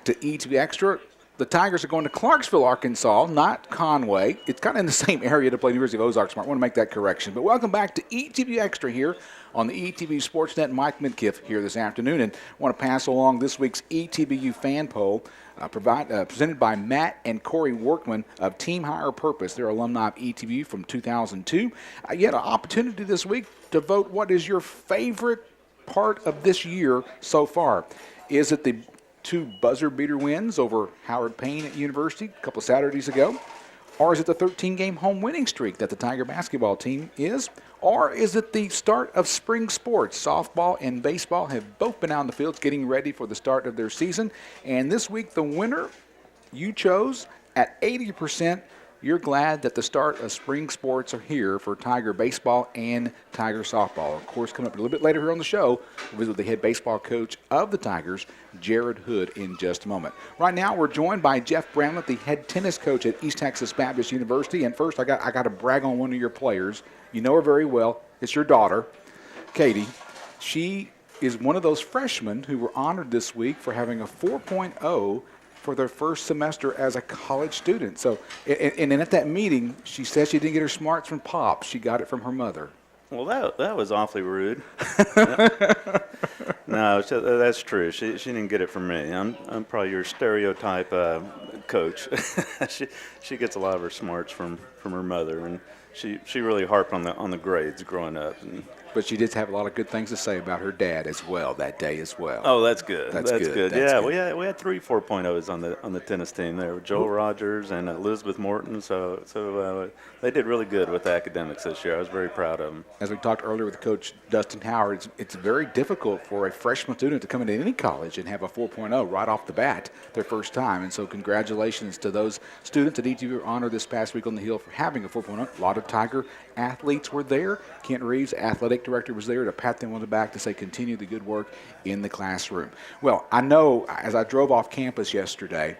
to ETBU Extra. The Tigers are going to Clarksville, Arkansas, not Conway. It's kind of in the same area to play University of Ozarks. I want to make that correction. But welcome back to ETBU Extra here on the ETBU Sportsnet. Mike Midkiff here this afternoon. And I want to pass along this week's ETBU fan poll presented by Matt and Corey Workman of Team Higher Purpose. They're alumni of ETBU from 2002. You had an opportunity this week to vote what is your favorite part of this year so far. Is it the 2 buzzer beater wins over Howard Payne at University a couple Saturdays ago? Or is it the 13-game home winning streak that the Tiger basketball team is? Or is it the start of spring sports? Softball and baseball have both been out in the fields getting ready for the start of their season. And this week, the winner you chose at 80%. You're glad that the start of spring sports are here for Tiger baseball and Tiger softball. Of course, coming up a little bit later here on the show, we'll visit the head baseball coach of the Tigers, Jared Hood, in just a moment. Right now, we're joined by Jeff Bramlett, the head tennis coach at East Texas Baptist University. And first, I got to brag on one of your players. You know her very well. It's your daughter, Katie. She is one of those freshmen who were honored this week for having a 4.0 for their first semester as a college student. So, and at that meeting, she said she didn't get her smarts from Pop. She got it from her mother. Well, that was awfully rude. No, that's true. She didn't get it from me. I'm probably your stereotype coach. She gets a lot of her smarts from her mother, and she really harped on the grades growing up. But she did have a lot of good things to say about her dad as well that day as well. Oh, that's good. That's good. Yeah, good. We had 3 4.0s on the tennis team there, Joel Rogers and Elizabeth Morton. So they did really good with academics this year. I was very proud of them. As we talked earlier with Coach Dustin Howard, it's very difficult for a freshman student to come into any college and have a 4.0 right off the bat their first time. And so congratulations to those students at ETBU honored this past week on the Hill for having a 4.0. A lot of Tiger athletes were there. Kent Reeves, athletic director, was there to pat them on the back to say continue the good work in the classroom. Well, I know as I drove off campus yesterday,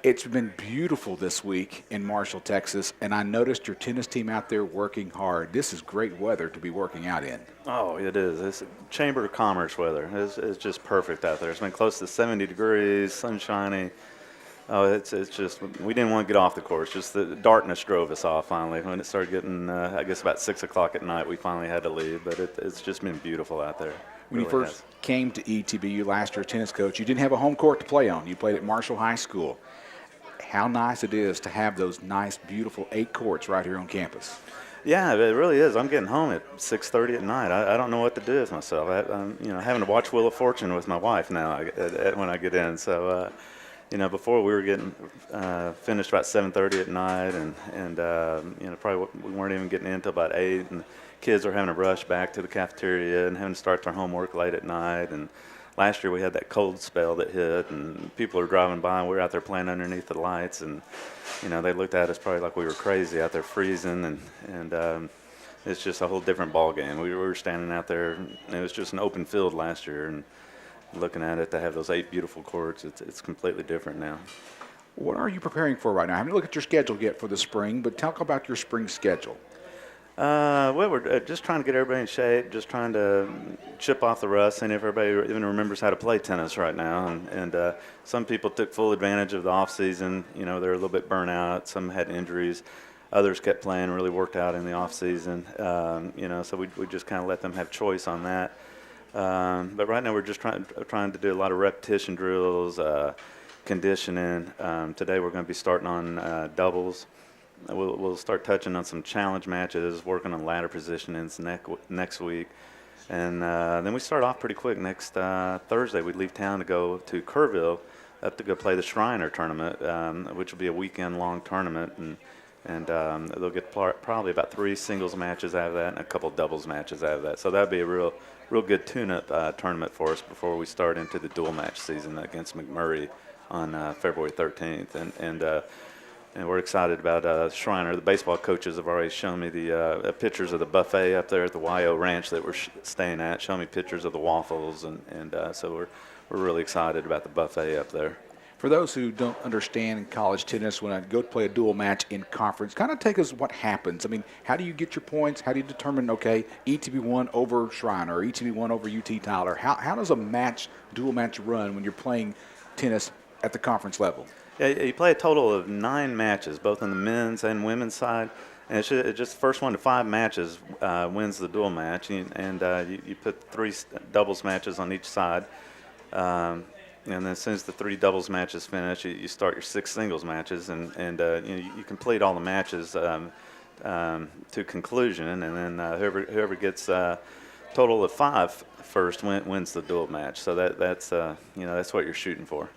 it's been beautiful this week in Marshall, Texas, and I noticed your tennis team out there working hard. This is great weather to be working out in. Oh, it is. It's Chamber of Commerce weather. It's just perfect out there. It's been close to 70 degrees, sunshiny. Oh, it's just, we didn't want to get off the course. Just the darkness drove us off finally. When it started getting, I guess, about 6 o'clock at night, we finally had to leave. But it's just been beautiful out there. When you first came to ETBU last year, tennis coach, you didn't have a home court to play on. You played at Marshall High School. How nice it is to have those nice, beautiful 8 courts right here on campus. Yeah, it really is. I'm getting home at 6:30 at night. I don't know what to do with myself. I'm having to watch Wheel of Fortune with my wife now when I get in. So. Before we were getting finished about 7:30 at night, and probably we weren't even getting in until about 8, and kids were having to rush back to the cafeteria and having to start their homework late at night. And last year we had that cold spell that hit, and people were driving by, and we were out there playing underneath the lights, and they looked at us probably like we were crazy out there freezing, and it's just a whole different ball game. We were standing out there, and it was just an open field last year, and looking at it, to have those 8 beautiful courts, it's completely different now. What are you preparing for right now? I haven't looked at your schedule yet for the spring, but talk about your spring schedule. Well, we're just trying to get everybody in shape, just trying to chip off the rust, and if everybody even remembers how to play tennis right now. And some people took full advantage of the off season. They're a little bit burnt out. Some had injuries. Others kept playing, really worked out in the off season. So we just kind of let them have choice on that. But right now we're just trying to do a lot of repetition drills, conditioning. Today we're going to be starting on doubles. We'll start touching on some challenge matches, working on ladder positionings next week. And then we start off pretty quick. Next Thursday we leave town to go to Kerrville up to go play the Shriner tournament, which will be a weekend-long tournament. And they'll get probably about 3 singles matches out of that and a couple doubles matches out of that. So that'll be a real good tune-up tournament for us before we start into the dual match season against McMurray on February 13th. And we're excited about Shriner. The baseball coaches have already shown me the pictures of the buffet up there at the YO Ranch that we're staying at, showing me pictures of the waffles. And so we're really excited about the buffet up there. For those who don't understand college tennis, when I go to play a dual match in conference, kind of take us what happens. I mean, how do you get your points? How do you determine, okay, ETB won over Shriner or ETB won over UT Tyler? How does a dual match run when you're playing tennis at the conference level. Yeah, you play a total of 9 matches, both on the men's and women's side. And it's just the first 1 to 5 matches wins the dual match. And you put 3 doubles matches on each side. And then as soon as the 3 doubles matches finish, you start your 6 singles matches. And you complete all the matches to conclusion. And then whoever gets total of 5 first wins the dual match. So that's what you're shooting for.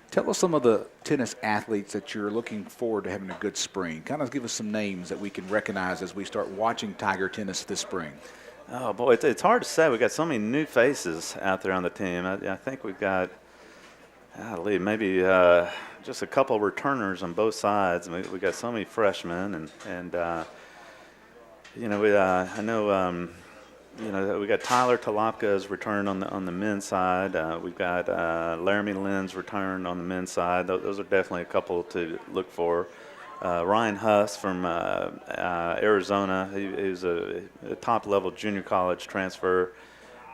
Tell us some of the tennis athletes that you're looking forward to having a good spring. Kind of give us some names that we can recognize as we start watching Tiger tennis this spring. Oh, boy, it's hard to say. We've got so many new faces out there on the team. I think we've got, maybe just a couple of returners on both sides. We've got so many freshmen. I know we got Tyler Talapka's return on the men's side. We've got Laramie Lynn's return on the men's side. Those are definitely a couple to look for. Ryan Huss from Arizona, who's a top-level junior college transfer.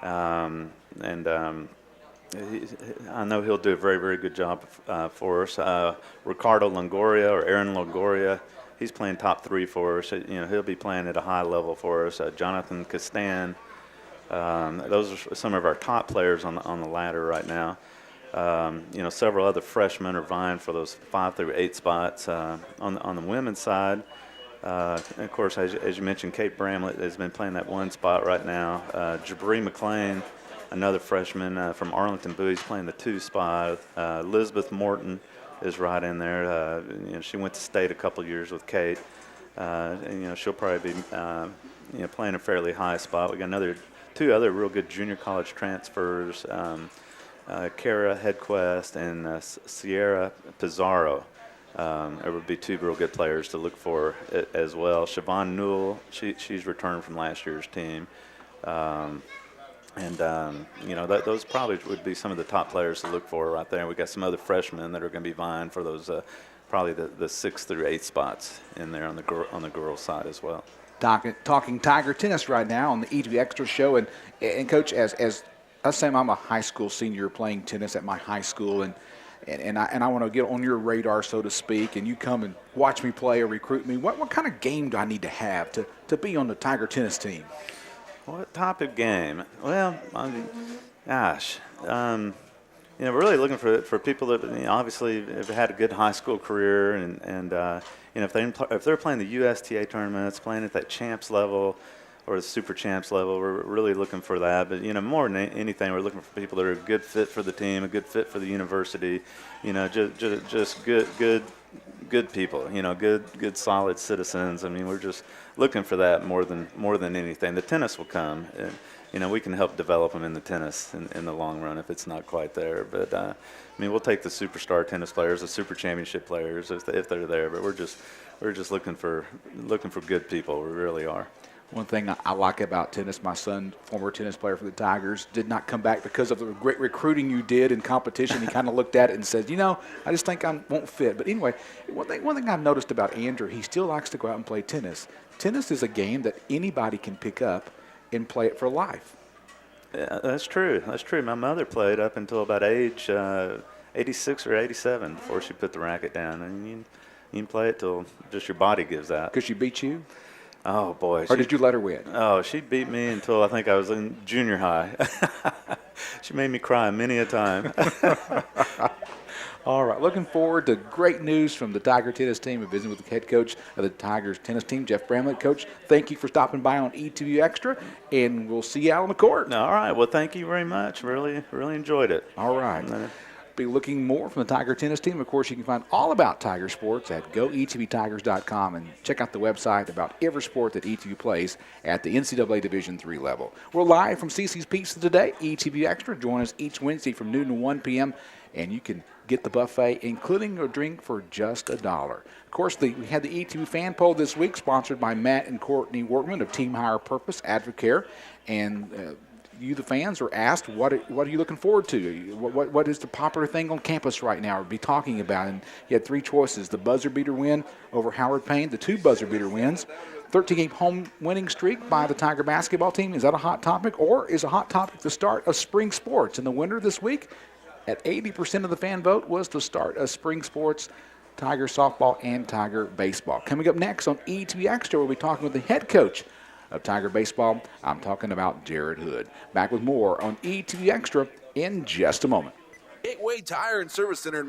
I know he'll do a very, very good job for us. Ricardo Longoria or Aaron Longoria, he's playing top 3 for us. He'll be playing at a high level for us. Jonathan Castan, those are some of our top players on the ladder right now. Several other freshmen are vying for those 5 through 8 spots. On the women's side, and of course, as you mentioned, Kate Bramlett has been playing that 1 spot right now. Jabri McLean, another freshman from Arlington Bowie, is playing the 2 spot. Elizabeth Morton is right in there. She went to state a couple years with Kate. She'll probably be playing a fairly high spot. We got 2 other real good junior college transfers. Kara Hedquest and Sierra Pizarro. There would be 2 real good players to look for as well. Siobhan Newell, she's returned from last year's team. Those probably would be some of the top players to look for right there. We got some other freshmen that are going to be vying for those probably the 6 through 8 spots in there on the girls' side as well. Talking Tiger tennis right now on the ETBU Extra show, and Coach, as I say, I'm a high school senior playing tennis at my high school, and I want to get on your radar, so to speak, and you come and watch me play or recruit me. What kind of game do I need to have to be on the Tiger tennis team? What type of game? Well, we're really looking for people that obviously have had a good high school career, and if they're playing the USTA tournaments, playing at that champs level or the super champs level, we're really looking for that. But more than anything, we're looking for people that are a good fit for the team, a good fit for the university. Just good people. Good solid citizens. We're just looking for that more than anything. The tennis will come. We can help develop them in the tennis in the long run if it's not quite there. But we'll take the superstar tennis players, the super championship players if they're there. But we're just looking for good people. We really are. One thing I like about tennis, my son, former tennis player for the Tigers, did not come back because of the great recruiting you did in competition. He kind of looked at it and said, I just think I won't fit. But anyway, one thing I've noticed about Andrew, he still likes to go out and play tennis. Tennis is a game that anybody can pick up and play it for life. Yeah, that's true. My mother played up until about age 86 or 87 before she put the racket down. And you can play it till just your body gives out. Because she beat you? Oh, boy. Or did you let her win? Oh, she beat me until I think I was in junior high. She made me cry many a time. All right. Looking forward to great news from the Tiger tennis team. We're visiting with the head coach of the Tigers tennis team, Jeff Bramlett. Coach, thank you for stopping by on ETBU Extra, and we'll see you out on the court. All right. Well, thank you very much. Really enjoyed it. All right. Be looking more from the Tiger tennis team. Of course, you can find all about Tiger sports at goetbtigers.com and check out the website about every sport that ETBU plays at the NCAA Division III level. We're live from CC's Pizza today, ETBU Extra. Join us each Wednesday from noon to 1 p.m., and you can get the buffet, including a drink, for just $1. Of course, we had the ETBU fan poll this week, sponsored by Matt and Courtney Workman of Team Higher Purpose Advocare, and you, the fans, are asked, what are you looking forward to? What is the popular thing on campus right now? Or be talking about? And you had 3 choices: the buzzer beater win over Howard Payne, the 2 buzzer beater wins, 13-game home winning streak by the Tiger basketball team. Is that a hot topic, or is a hot topic the start of spring sports? And the winner this week at 80% of the fan vote was the start of spring sports, Tiger softball and Tiger baseball. Coming up next on ETBU Extra, we'll be talking with the head coach of Tiger baseball. I'm talking about Jared Hood. Back with more on ETBU Extra in just a moment. Gateway Tire and Service Center.